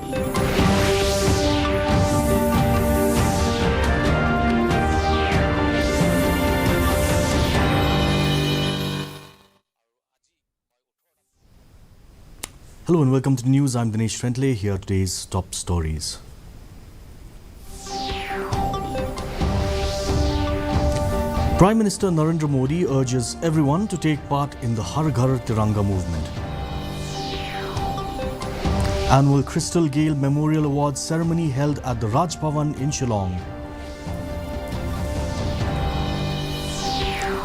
Hello and welcome to the news. I'm Dinesh Frentley. Here are today's top stories. Prime Minister Narendra Modi urges everyone to take part in the Harga Tiranga movement. Annual Crystal Gayle Memorial Awards ceremony held at the Raj Bhavan in Shillong.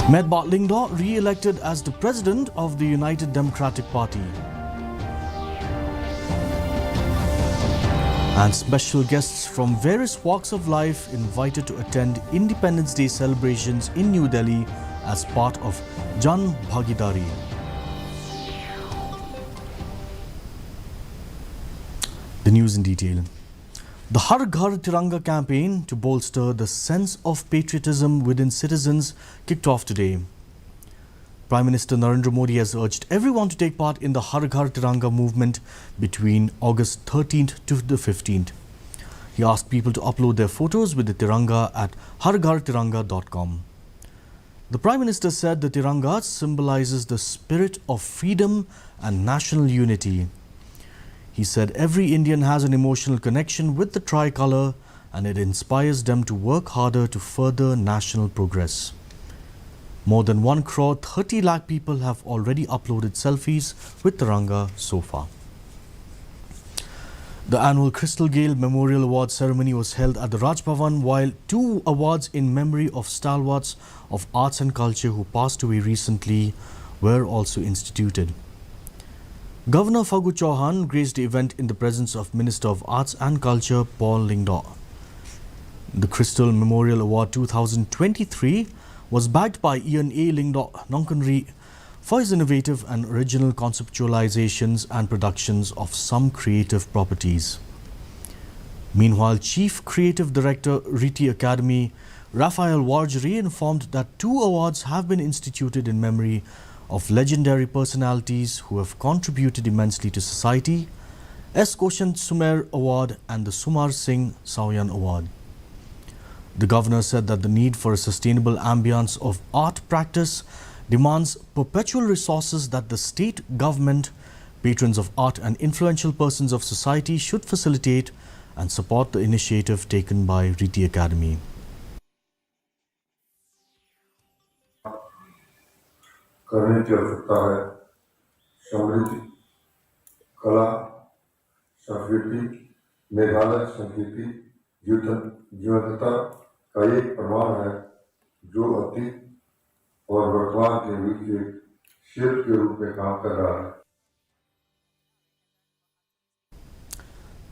Medba Lingdaw re-elected as the President of the United Democratic Party. And special guests from various walks of life invited to attend Independence Day celebrations in New Delhi as part of Jan Bhagidari. The news in detail. The Harga Tiranga campaign to bolster the sense of patriotism within citizens kicked off today. Prime Minister Narendra Modi has urged everyone to take part in the Harga Tiranga movement between August 13th to the 15th. He asked people to upload their photos with the Tiranga at hargatiranga.com. The Prime Minister said the Tiranga symbolizes the spirit of freedom and national unity. He said every Indian has an emotional connection with the tricolour and it inspires them to work harder to further national progress. More than 1 crore 30 lakh people have already uploaded selfies with Tiranga so far. The annual Crystal Gayle Memorial Awards ceremony was held at the Raj Bhavan, while 2 awards in memory of stalwarts of arts and culture who passed away recently were also instituted. Governor Phagu Chauhan graced the event in the presence of Minister of Arts and Culture Paul Lingdaw. The Crystal Memorial Award 2023 was backed by Ian A. Lingdaw Nonkanri for his innovative and original conceptualizations and productions of some creative properties. Meanwhile, Chief Creative Director RITI Academy Raphael Wargery informed that 2 awards have been instituted in memory of legendary personalities who have contributed immensely to society: S. Koshant Sumer Award and the Sumar Singh Saoyan Award. The Governor said that the need for a sustainable ambience of art practice demands perpetual resources that the state government, patrons of art and influential persons of society should facilitate and support the initiative taken by RITI Academy. करने की आवश्यकता है समृद्धि कला संस्कृति मेघालय संस्कृति जीवंतता का एक प्रमाण है जो अतीत और वर्तमान के बीच एक शिल्प के रूप में काम कर रहा है.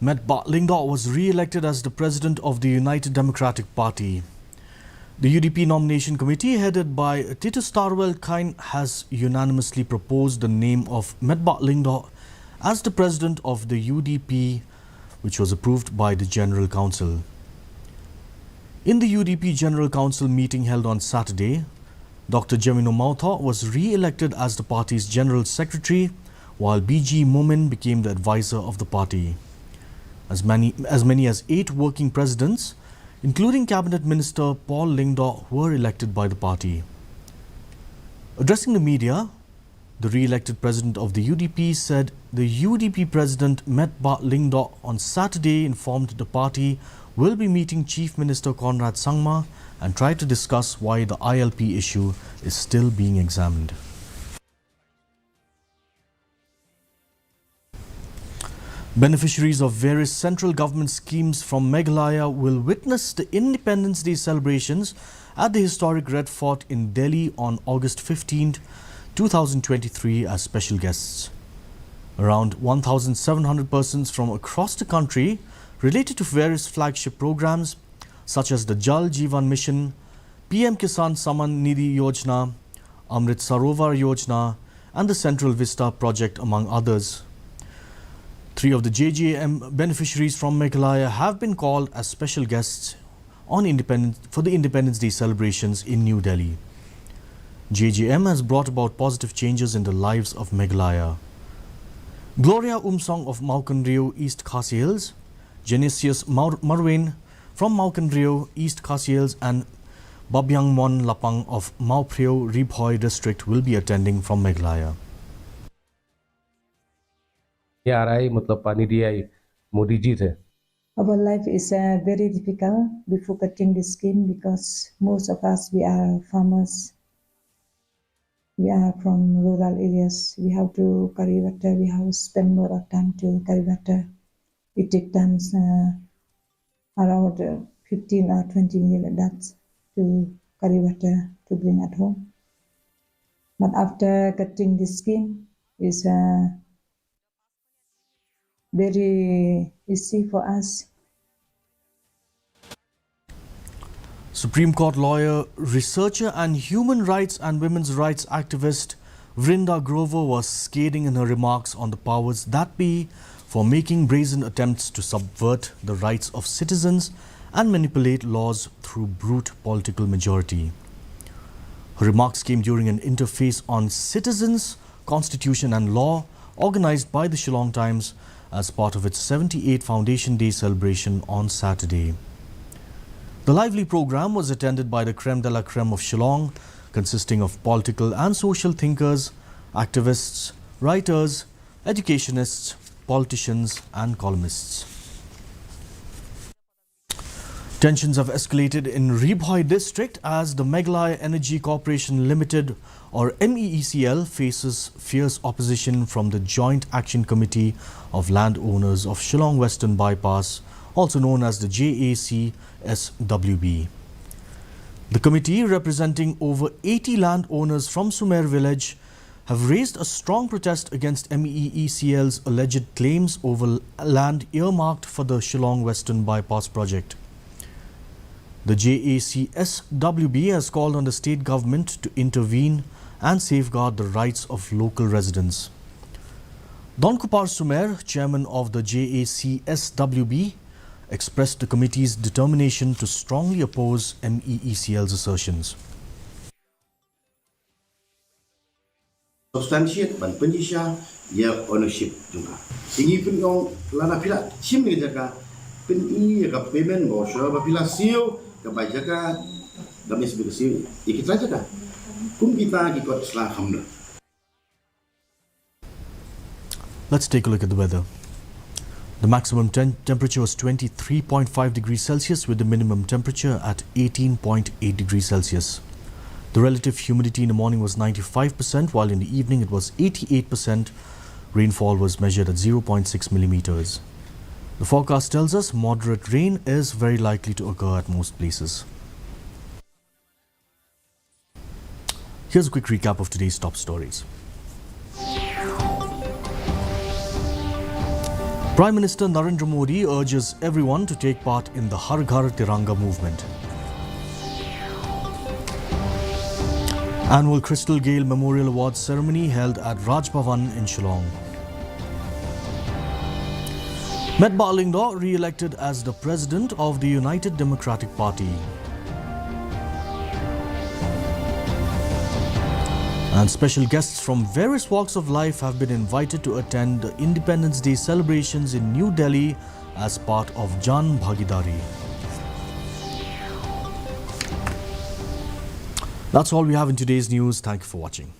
Medba Lingdaw was re-elected as the President of the United Democratic Party. The UDP nomination committee headed by Titus Tarwell Kine has unanimously proposed the name of Medba Lingdaw as the President of the UDP, which was approved by the General Council. In the UDP General Council meeting held on Saturday, Dr. Jemino Mautha was re-elected as the party's General Secretary, while B.G. Momin became the advisor of the party. As many as 8 working presidents, including Cabinet Minister Paul Lingdaw, were elected by the party. Addressing the media, the re-elected president of the UDP said the UDP president Medba Lingdaw on Saturday informed the party will be meeting Chief Minister Conrad Sangma and try to discuss why the ILP issue is still being examined. Beneficiaries of various central government schemes from Meghalaya will witness the Independence Day celebrations at the historic Red Fort in Delhi on August 15, 2023 as special guests. Around 1,700 persons from across the country related to various flagship programs such as the Jal Jeevan Mission, PM Kisan Samman Nidhi Yojana, Amrit Sarovar Yojana and the Central Vista project among others. 3 of the JJM beneficiaries from Meghalaya have been called as special guests on for the Independence Day celebrations in New Delhi. JJM has brought about positive changes in the lives of Meghalaya. Gloria Umsong of Maukanrio, East Khasi Hills, Genesius Marwain from Maukanrio, East Khasi Hills, and Babyang Mon Lapang of Mauprio, Ribhoi district will be attending from Meghalaya. ये आ रहा है मतलब पानी दिया है मोदी जी थे. Our life is very difficult before getting the scheme because most of us, we are farmers. We are from rural areas. We have to carry water. We have to spend more of time to carry water. It takes time around 15 or 20 minutes like that to carry water to bring at home. But after getting the scheme, is very easy for us. Supreme Court lawyer, researcher and human rights and women's rights activist Vrinda Grover was scathing in her remarks on the powers that be for making brazen attempts to subvert the rights of citizens and manipulate laws through brute political majority. Her remarks came during an interface on citizens, constitution and law organized by the Shillong Times as part of its 78th Foundation Day celebration on Saturday. The lively program was attended by the creme de la creme of Shillong, consisting of political and social thinkers, activists, writers, educationists, politicians and columnists. Tensions have escalated in Ribhoi district as the Meghalaya Energy Corporation Limited or MEECL faces fierce opposition from the Joint Action Committee of Landowners of Shillong Western Bypass, also known as the JACSWB. The committee, representing over 80 landowners from Sumer village, have raised a strong protest against MEECL's alleged claims over land earmarked for the Shillong Western Bypass project. The JACSWB has called on the state government to intervene and safeguard the rights of local residents. Don Kupar Sumer, chairman of the JACSWB, expressed the committee's determination to strongly oppose MEECL's assertions. Substantiate ban penjisha ya ownership juga. Tinggi pun yang lana pila sim ni jaga pen I ya payment bo so ba pila sio ka ba jaga dami sebagai sio ikit jaga. Kum kita ikut selah hamna. Let's take a look at the weather. The maximum temperature was 23.5 degrees Celsius with the minimum temperature at 18.8 degrees Celsius. The relative humidity in the morning was 95%, while in the evening it was 88%. Rainfall was measured at 0.6 millimeters. The forecast tells us moderate rain is very likely to occur at most places. Here's a quick recap of today's top stories. Prime Minister Narendra Modi urges everyone to take part in the Harga Tiranga movement. Annual Crystal Gayle Memorial Awards ceremony held at Raj Bhavan in Shillong. Meghalaya re-elected as the President of the United Democratic Party. And special guests from various walks of life have been invited to attend the Independence Day celebrations in New Delhi as part of Jan Bhagidari. That's all we have in today's news. Thank you for watching.